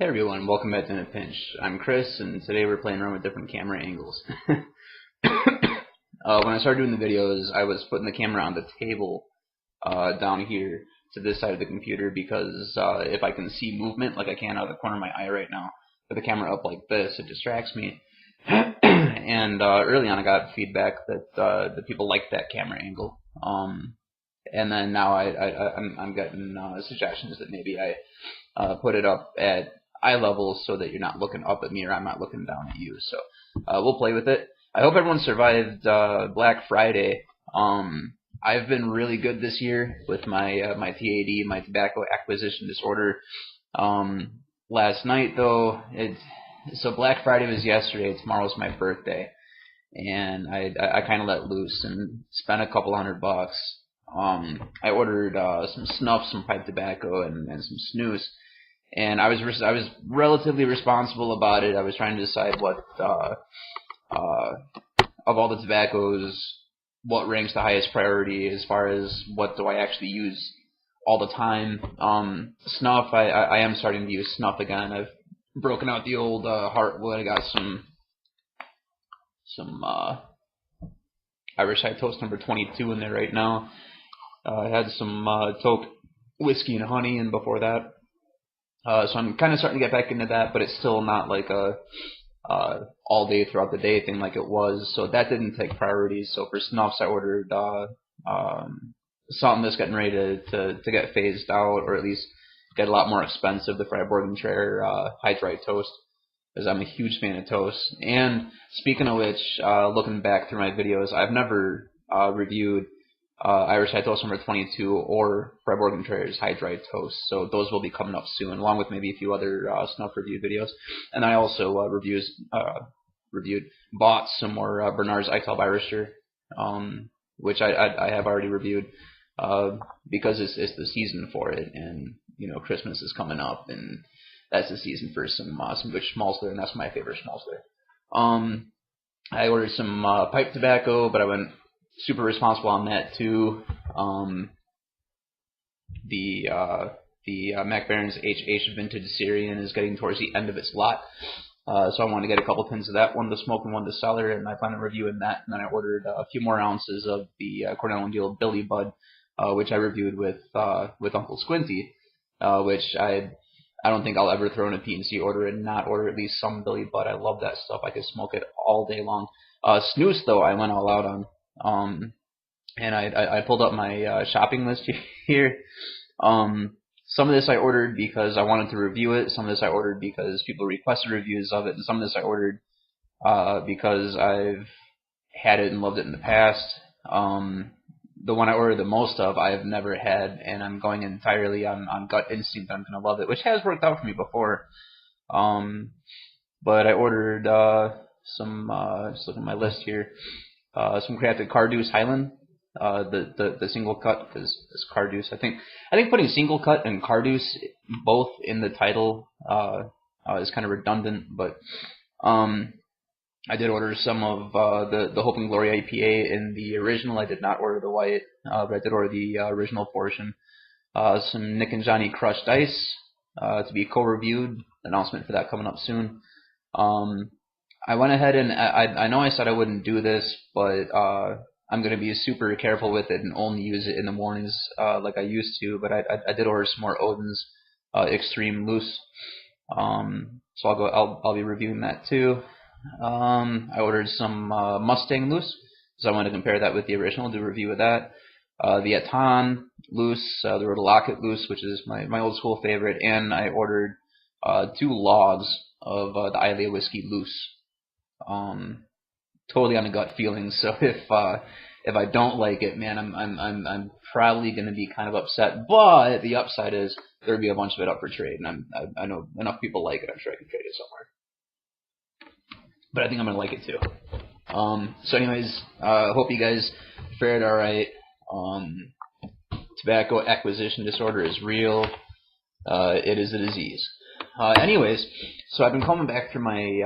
Hey everyone, welcome back to In a Pinch. I'm Chris, and today we're playing around with different camera angles. When I started doing the videos, I was putting the camera on the table down here to this side of the computer because if I can see movement like I can out of the corner of my eye right now, with the camera up like this, it distracts me. And early on I got feedback that the people liked that camera angle. And then now I'm getting suggestions that maybe I put it up at eye level so that you're not looking up at me or I'm not looking down at you. So we'll play with it. I hope everyone survived Black Friday. I've been really good this year with my my TAD, my tobacco acquisition disorder. Last night though, so Black Friday was yesterday. Tomorrow's my birthday, and I kind of let loose and spent a couple $100. I ordered some snuff, some pipe tobacco, and some snus. And I was relatively responsible about it. I was trying to decide what of all the tobaccos, what ranks the highest priority as far as what do I actually use all the time. Snuff, I am starting to use snuff again. I've broken out the old Heartwood. I got some Irish High Toast number 22 in there right now. I had some Toke whiskey and honey in before that. So I'm kind of starting to get back into that, but it's still not like a all day throughout the day thing like it was. So that didn't take priority. So for snuffs, I ordered something that's getting ready to get phased out, or at least get a lot more expensive. The Freiburg High Dry Toast, because I'm a huge fan of toast. And speaking of which, looking back through my videos, I've never reviewed Irish High Toast number 22 or Freiburg High Dry Toast. So those will be coming up soon, along with maybe a few other snuff review videos. And I also bought some more Bernard's Eitel Irisher, which I have already reviewed because it's the season for it, and you know Christmas is coming up, and that's the season for some good Schmalzler, and that's my favorite Schmalzler. I ordered some pipe tobacco, but I went super responsible on that too. The Mac Baron's HH Vintage Syrian is getting towards the end of its lot, so I wanted to get a couple pins of that, one to smoke and one to cellar, and I plan on reviewing that. And then I ordered a few more ounces of the Cornell & Deal Billy Bud, which I reviewed with Uncle Squinty, which I don't think I'll ever throw in a PNC order and not order at least some Billy Bud. I love that stuff. I could smoke it all day long. Snus though, I went all out on. And I pulled up my shopping list here. Some of this I ordered because I wanted to review it. Some of this I ordered because people requested reviews of it. And some of this I ordered because I've had it and loved it in the past. The one I ordered the most of I've never had, and I'm going entirely on gut instinct. I'm going to love it, which has worked out for me before. But I ordered some, just looking at my list here, some crafted Carduce Highland, the single cut, because it's Carduce. I think putting single cut and Carduce both in the title is kind of redundant, but I did order some of the Hope and Glory IPA in the original. I did not order the white, but I did order the original portion. Some Nick and Johnny Crushed Ice to be co-reviewed. Announcement for that coming up soon. I went ahead and I know I said I wouldn't do this, but I'm going to be super careful with it and only use it in the mornings like I used to. But I did order some more Odin's Extreme Loose, so I'll be reviewing that too. I ordered some Mustang Loose, so I want to compare that with the original, do a review of that. The Eton Loose, the Rhoda Lockett Loose, which is my old school favorite, and I ordered 2 logs of the Islay Whiskey Loose. Totally on a gut feeling. So if I don't like it, man, I'm probably going to be kind of upset. But the upside is there'll be a bunch of it up for trade, and I know enough people like it. I'm sure I can trade it somewhere. But I think I'm going to like it too. So anyways, hope you guys fared all right. Tobacco acquisition disorder is real. It is a disease. Anyways, so I've been coming back through my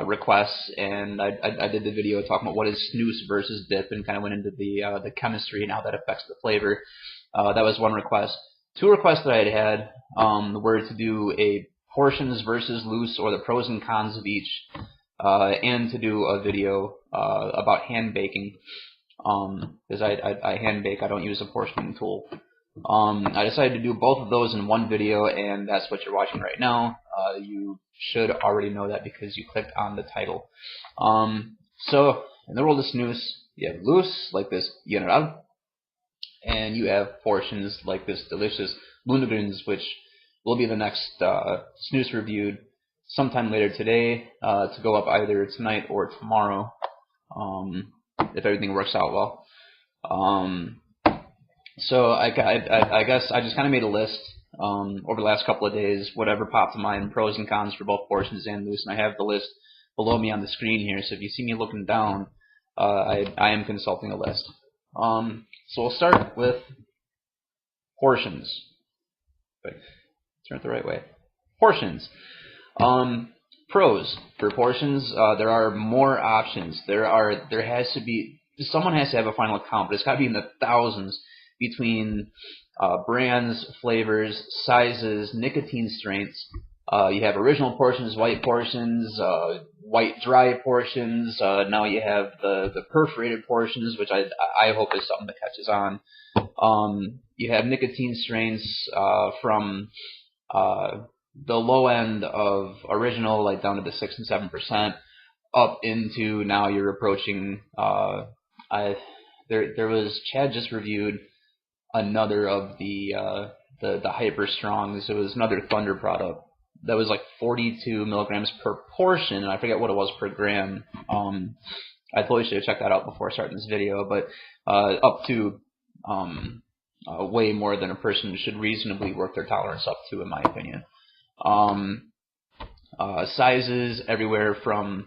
requests, and I did the video talking about what is snus versus dip, and kind of went into the chemistry and how that affects the flavor. That was one request. 2 requests that I had were to do a portions versus loose, or the pros and cons of each, and to do a video about hand baking, because I hand bake. I don't use a portioning tool. I decided to do both of those in one video, and that's what you're watching right now. You should already know that because you clicked on the title. So in the world of snus, you have loose like this general, and you have portions like this delicious Lundgrens, which will be the next snus reviewed sometime later today, to go up either tonight or tomorrow, if everything works out well. So I guess I just kind of made a list over the last couple of days, whatever popped to mind, pros and cons for both portions and loose, and I have the list below me on the screen here. So if you see me looking down, I am consulting a list. So we'll start with portions. Wait, turn it the right way. Portions. Pros for portions. There are more options. There has to be, someone has to have a final count, but it's got to be in the thousands between brands, flavors, sizes, nicotine strengths. You have original portions, white white dry portions. Now you have the perforated portions, which I hope is something that catches on. You have nicotine strengths from the low end of original, like down to the 6 and 7%, up into now you're approaching. There was, Chad just reviewed another of the hyper strongs. It was another Thunder product that was like 42 milligrams per portion, and I forget what it was per gram. I totally should have checked that out before starting this video, but up to way more than a person should reasonably work their tolerance up to, in my opinion. Sizes everywhere from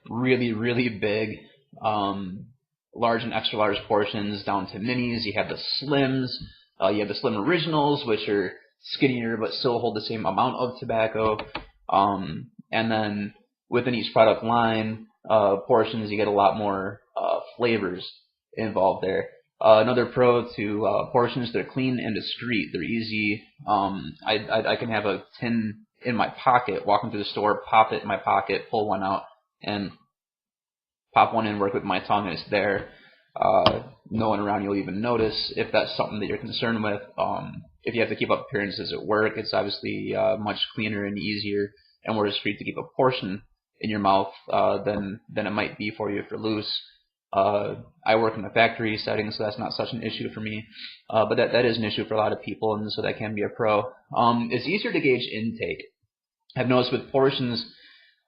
really big, large and extra large portions down to minis. You have the slims. You have the slim originals, which are skinnier but still hold the same amount of tobacco. And then within each product line, portions, you get a lot more flavors involved there. Another pro to portions, they're clean and discreet. They're easy. I can have a tin in my pocket, walking through the store, pop it in my pocket, pull one out, and pop one in, work with my tongue, and it's there. No one around you will even notice if that's something that you're concerned with. If you have to keep up appearances at work, it's obviously much cleaner and easier and more discreet to keep a portion in your mouth than it might be for you for loose. I work in a factory setting, so that's not such an issue for me, but that is an issue for a lot of people, and so that can be a pro. It's easier to gauge intake. I've noticed with portions,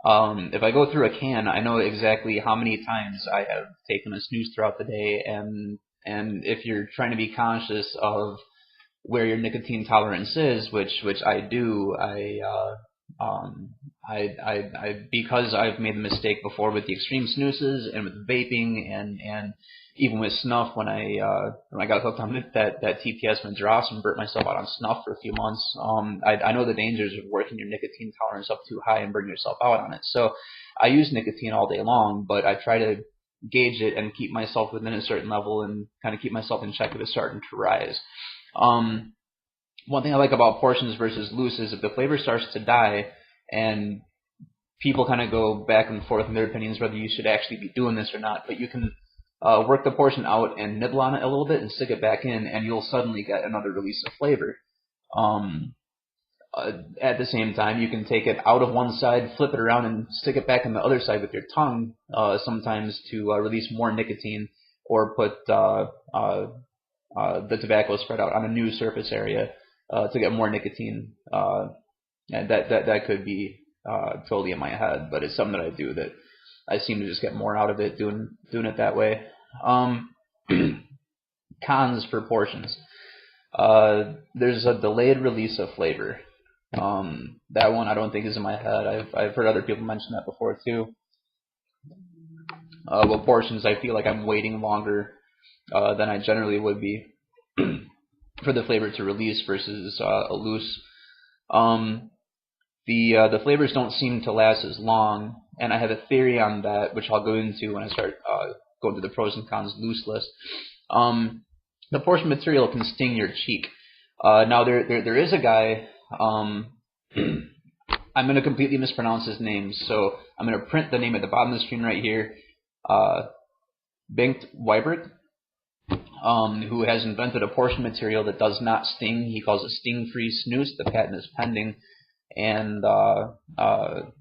if I go through a can, I know exactly how many times I have taken a snooze throughout the day, and if you're trying to be conscious of where your nicotine tolerance is, which I do, because I've made the mistake before with the extreme snoozes and with vaping and even with snuff, when I got hooked on that TPS Madras and burnt myself out on snuff for a few months, I know the dangers of working your nicotine tolerance up too high and burning yourself out on it. So I use nicotine all day long, but I try to gauge it and keep myself within a certain level and kind of keep myself in check if it's starting to rise. One thing I like about portions versus loose is if the flavor starts to die, and people kind of go back and forth in their opinions whether you should actually be doing this or not, but you can work the portion out and nibble on it a little bit and stick it back in, and you'll suddenly get another release of flavor. At the same time, you can take it out of one side, flip it around, and stick it back on the other side with your tongue, sometimes to release more nicotine, or put the tobacco spread out on a new surface area to get more nicotine. And that could be totally in my head, but it's something that I do that I seem to just get more out of it doing it that way. Cons for portions. There's a delayed release of flavor. That one I don't think is in my head. I've heard other people mention that before too. With portions, I feel like I'm waiting longer than I generally would be for the flavor to release versus a loose. The flavors don't seem to last as long, and I have a theory on that, which I'll go into when I start going through the pros and cons loose list. The portion material can sting your cheek. Now there is a guy I'm going to completely mispronounce his name, so I'm going to print the name at the bottom of the screen right here. Bengt Weibert, who has invented a portion material that does not sting. He calls it sting-free snus. The patent is pending, and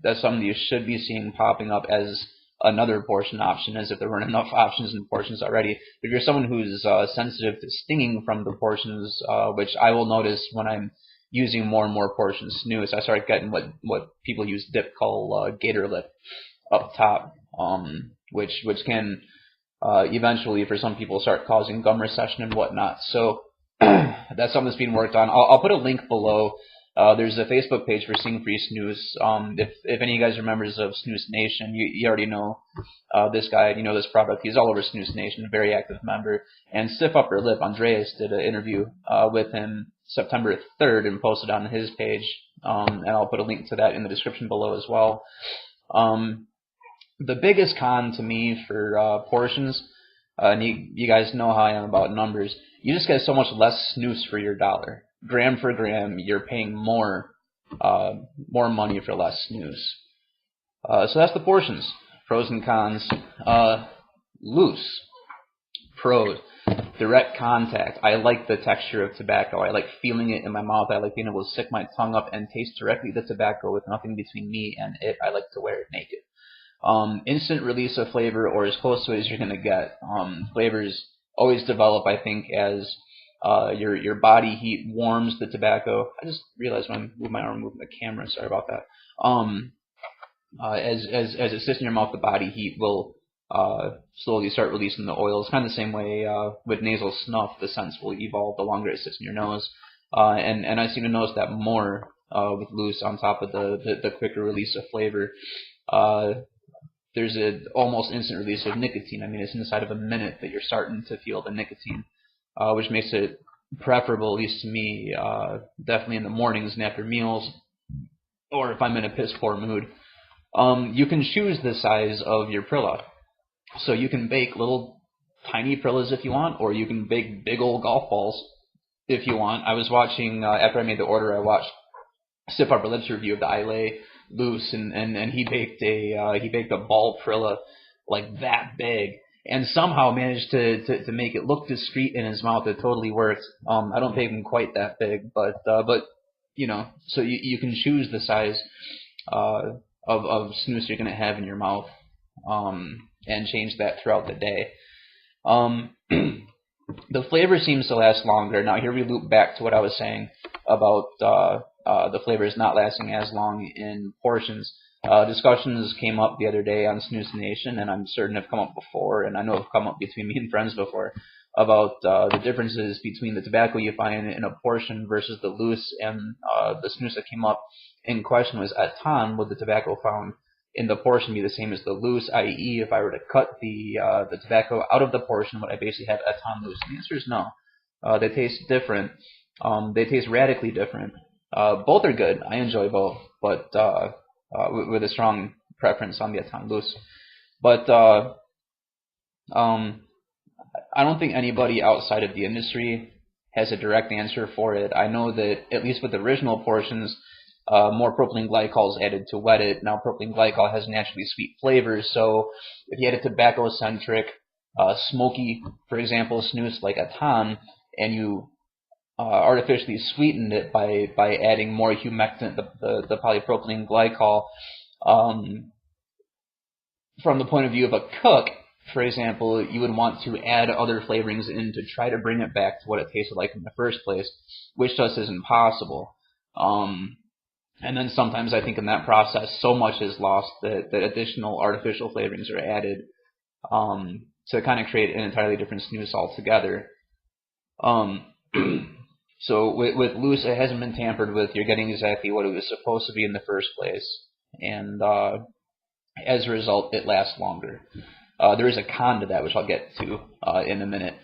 that's something you should be seeing popping up as another portion option, as if there weren't enough options in portions already. If you're someone who's sensitive to stinging from the portions, which I will notice when I'm using more and more portion snus, I start getting what people use dip call gator lip up top, which can eventually, for some people, start causing gum recession and whatnot. So that's something that's being worked on. I'll put a link below. There's a Facebook page for Sting Free Snus. If any of you guys are members of Snus Nation, you already know this guy, you know this product. He's all over Snus Nation, a very active member. And Stiff Upper Lip, Andreas, did an interview with him September 3rd and posted on his page. And I'll put a link to that in the description below as well. The biggest con to me for portions, and you guys know how I am about numbers, you just get so much less snus for your dollar. Gram for gram, you're paying more money for less snus. So that's the portions. Pros and cons. Loose. Pros. Direct contact. I like the texture of tobacco. I like feeling it in my mouth. I like being able to stick my tongue up and taste directly the tobacco with nothing between me and it. I like to wear it naked. Instant release of flavor, or as close to it as you're going to get. Flavors always develop, I think, as your body heat warms the tobacco. I just realized when I moved my arm, moving the camera. Sorry about that. As it sits in your mouth, the body heat will slowly start releasing the oil. It's kind of the same way with nasal snuff. The scents will evolve the longer it sits in your nose. And I seem to notice that more with loose on top of the quicker release of flavor. There's an almost instant release of nicotine. I mean, it's inside of a minute that you're starting to feel the nicotine, which makes it preferable, at least to me, definitely in the mornings and after meals, or if I'm in a piss poor mood. You can choose the size of your Prilla. So you can bake little tiny Prillas if you want, or you can bake big old golf balls if you want. I was watching, after I made the order, I watched Stiff Upper Lip's review of the Islay Loose, and he baked a ball Prilla like that big, and somehow managed to make it look discreet in his mouth. It totally worked. I don't bake them quite that big, but you know, so you can choose the size of snus you're gonna have in your mouth, and change that throughout the day. The flavor seems to last longer. Now here we loop back to what I was saying about the flavors not lasting as long in portions. Discussions came up the other day on Snus Nation, and I'm certain have come up before, and I know have come up between me and friends before, about the differences between the tobacco you find in a portion versus the loose. And the snus that came up in question was, at time, would the tobacco found in the portion be the same as the loose, i.e., if I were to cut the tobacco out of the portion, would I basically have a ton loose? And the answer is no. They taste different. They taste radically different. Both are good. I enjoy both, but with a strong preference on the Etan loose. But I don't think anybody outside of the industry has a direct answer for it. I know that at least with the original portions, more propylene glycol is added to wet it. Now propylene glycol has naturally sweet flavors, so if you had a tobacco-centric, smoky, for example, snus like Etan, and you artificially sweetened it by adding more humectant, the polypropylene glycol, from the point of view of a cook, for example, you would want to add other flavorings in to try to bring it back to what it tasted like in the first place, which just isn't possible. And then sometimes I think in that process so much is lost that additional artificial flavorings are added to kind of create an entirely different snus altogether. So with loose, it hasn't been tampered with. You're getting exactly what it was supposed to be in the first place, and as a result, it lasts longer. There is a con to that, which I'll get to in a minute.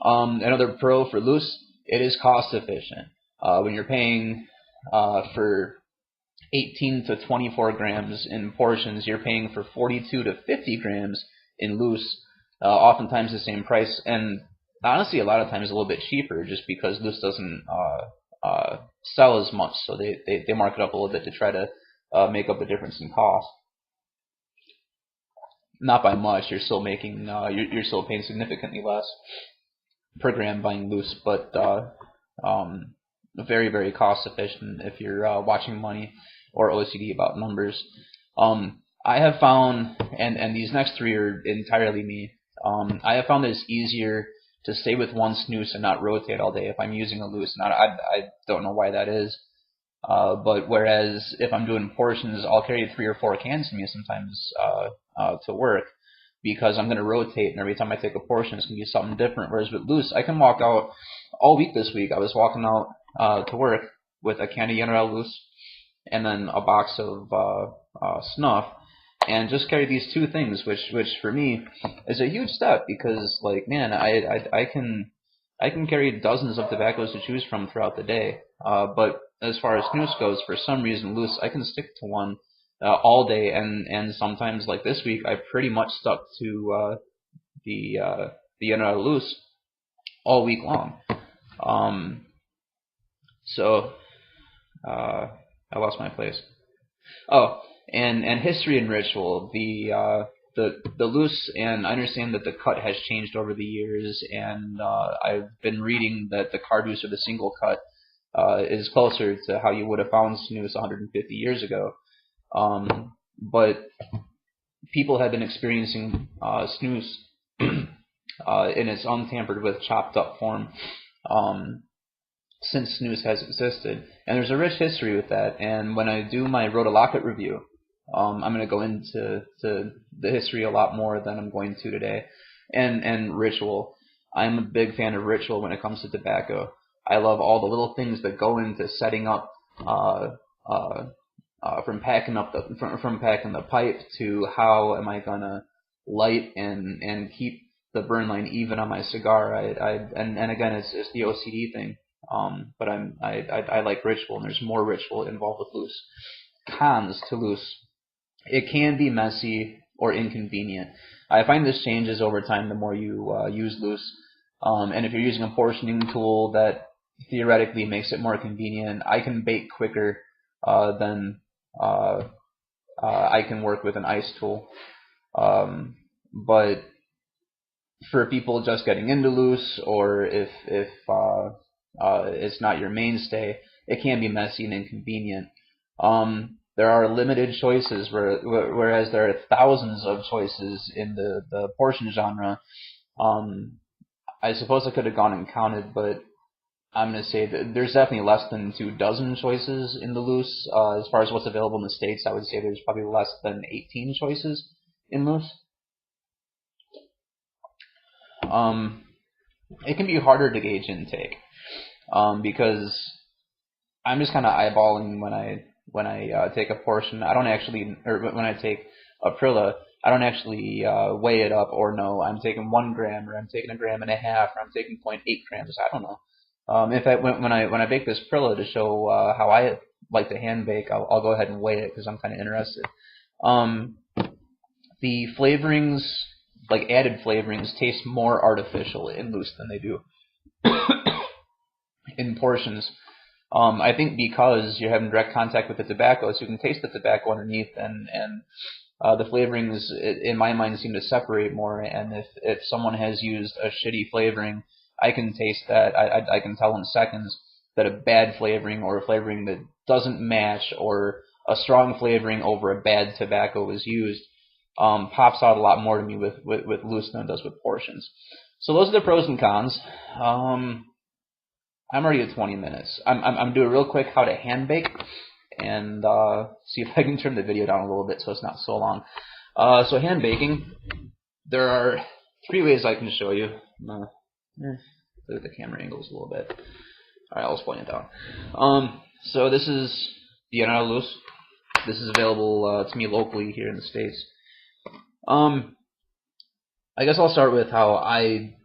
Another pro for loose, it is cost efficient. When you're paying for 18 to 24 grams in portions, you're paying for 42 to 50 grams in loose, oftentimes the same price, and honestly a lot of times a little bit cheaper, just because loose doesn't sell as much, so they mark it up a little bit to try to make up the difference in cost. Not by much. You're still making you're still paying significantly less per gram buying loose, but very, very cost efficient if you're watching money or OCD about numbers. I have found, and these next three are entirely me. I have found that it's easier to stay with one snooze and not rotate all day if I'm using a loose. Now, I don't know why that is, but whereas if I'm doing portions, I'll carry 3 or 4 cans with me sometimes to work, because I'm going to rotate, and every time I take a portion, it's going to be something different. Whereas with loose, I can walk out all week this week. I was walking out to work with a can of General loose and then a box of snuff, and just carry these 2 things, which for me is a huge step, because, like, man, I can carry dozens of tobaccos to choose from throughout the day. But as far as snus goes, for some reason, loose, I can stick to one all day, and sometimes, like this week, I pretty much stuck to the loose all week long. So I lost my place. Oh, and history and ritual. The loose, and I understand that the cut has changed over the years, and I've been reading that the Carduce, or the single cut, is closer to how you would have found snus 150 years ago. But people have been experiencing snus in its untampered with, chopped up form since snus has existed, and there's a rich history with that. And when I do my Rhodolocket review, I'm going to go into the history a lot more than I'm going to today. And ritual. I'm a big fan of ritual when it comes to tobacco. I love all the little things that go into setting up, from packing the pipe to how am I gonna light and keep the burn line even on my cigar. And again, it's the OCD thing. But I like ritual, and there's more ritual involved with loose. Cons to loose: it can be messy or inconvenient. I find this changes over time the more you use loose. And if you're using a portioning tool that theoretically makes it more convenient, I can bake quicker than I can work with an ice tool. But for people just getting into loose, or if it's not your mainstay, it can be messy and inconvenient. There are limited choices, whereas there are thousands of choices in the portion genre. I suppose I could have gone and counted, but I'm going to say that there's definitely less than 24 choices in the loose. As far as what's available in the States, I would say there's probably less than 18 choices in loose. It can be harder to gauge intake, because I'm just kind of eyeballing when I take a portion. I don't actually, or when I take a Prilla, I don't actually weigh it up or know I'm taking 1 gram, or I'm taking 1.5 grams, or I'm taking 0.8 grams. I don't know. In fact, when I bake this Prilla to show how I like to hand bake, I'll go ahead and weigh it, because I'm kind of interested. The flavorings, like added flavorings, taste more artificial in loose than they do in portions. I think because you're having direct contact with the tobacco, so you can taste the tobacco underneath, and the flavorings, in my mind, seem to separate more. And if someone has used a shitty flavoring, I can taste that. I can tell in seconds that a bad flavoring, or a flavoring that doesn't match, or a strong flavoring over a bad tobacco was used, pops out a lot more to me with loose than it does with portions. So those are the pros and cons. I'm already at 20 minutes. I'm doing real quick how to hand bake, and see if I can turn the video down a little bit so it's not so long. So hand baking, there are 3 ways I can show you. Look at the camera angles a little bit. All right, I'll explain it down. So this is the General loose. This is available to me locally here in the States. I guess I'll start with how I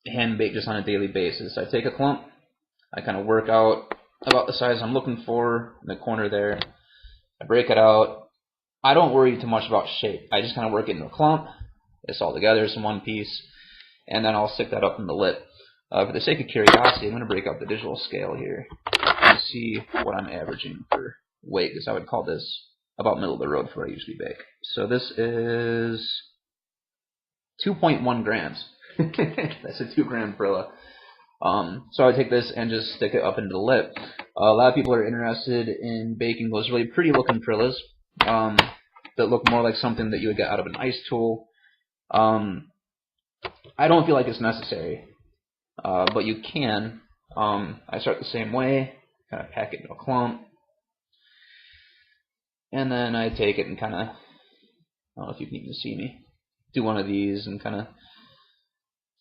hand bake just on a daily basis. I take a clump, I kind of work out about the size I'm looking for in the corner there. I break it out. I don't worry too much about shape. I just kind of work it into a clump. It's all together, it's in one piece, and then I'll stick that up in the lip. For the sake of curiosity, I'm going to break out the digital scale here. and see what I'm averaging for weight, because I would call this about middle of the road for what I usually bake. So this is 2.1 grams. That's a 2 gram Perilla. So I would take this and just stick it up into the lip. A lot of people are interested in baking those really pretty looking Perillas that look more like something that you would get out of an ice tool. I don't feel like it's necessary, but you can. I start the same way, kind of pack it into a clump, and then I take it and kind of, I don't know if you can even see me, do one of these and kind of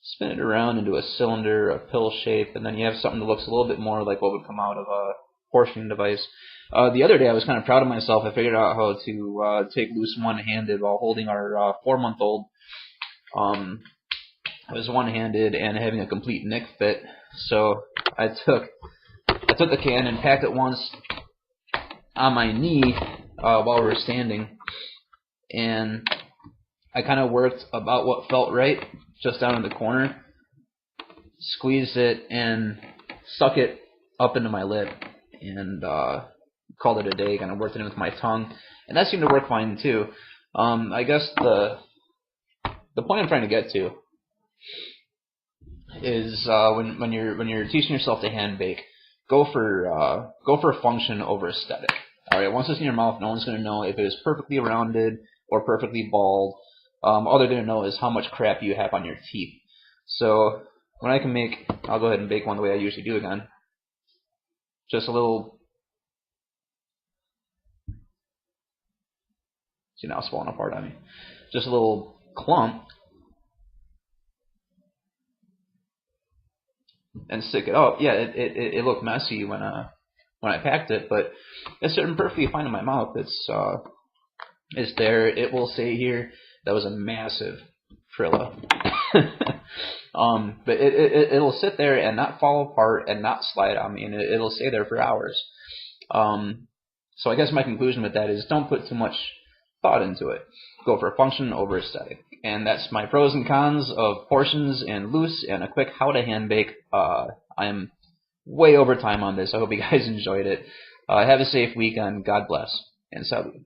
spin it around into a cylinder, a pill shape, and then you have something that looks a little bit more like what would come out of a portioning device. The other day I was kind of proud of myself. I figured out how to take loose one-handed while holding our 4-month-old. I was one-handed and having a complete nick fit, so I took the can and packed it once on my knee while we were standing, and I kind of worked about what felt right just down in the corner, squeezed it and stuck it up into my lip, and called it a day. Kind of worked it in with my tongue, and that seemed to work fine too. I guess the point I'm trying to get to is when you're teaching yourself to hand bake, go for function over aesthetic. All right, once it's in your mouth, no one's going to know if it is perfectly rounded or perfectly bald. All they're going to know is how much crap you have on your teeth. So when I can make, I'll go ahead and bake one the way I usually do again. Just a little. See, now it's falling apart on me. Just a little clump. And stick it up. Yeah, it looked messy when I packed it, but it's sitting perfectly fine in my mouth. It's there. It will say here that was a massive Frilla. But it'll sit there and not fall apart and not slide on me, and it'll stay there for hours. So I guess my conclusion with that is don't put too much thought into it. Go for function over aesthetic. And that's my pros and cons of portions and loose and a quick how to hand bake. I'm way over time on this. I hope you guys enjoyed it. Have a safe weekend. God bless. And salud.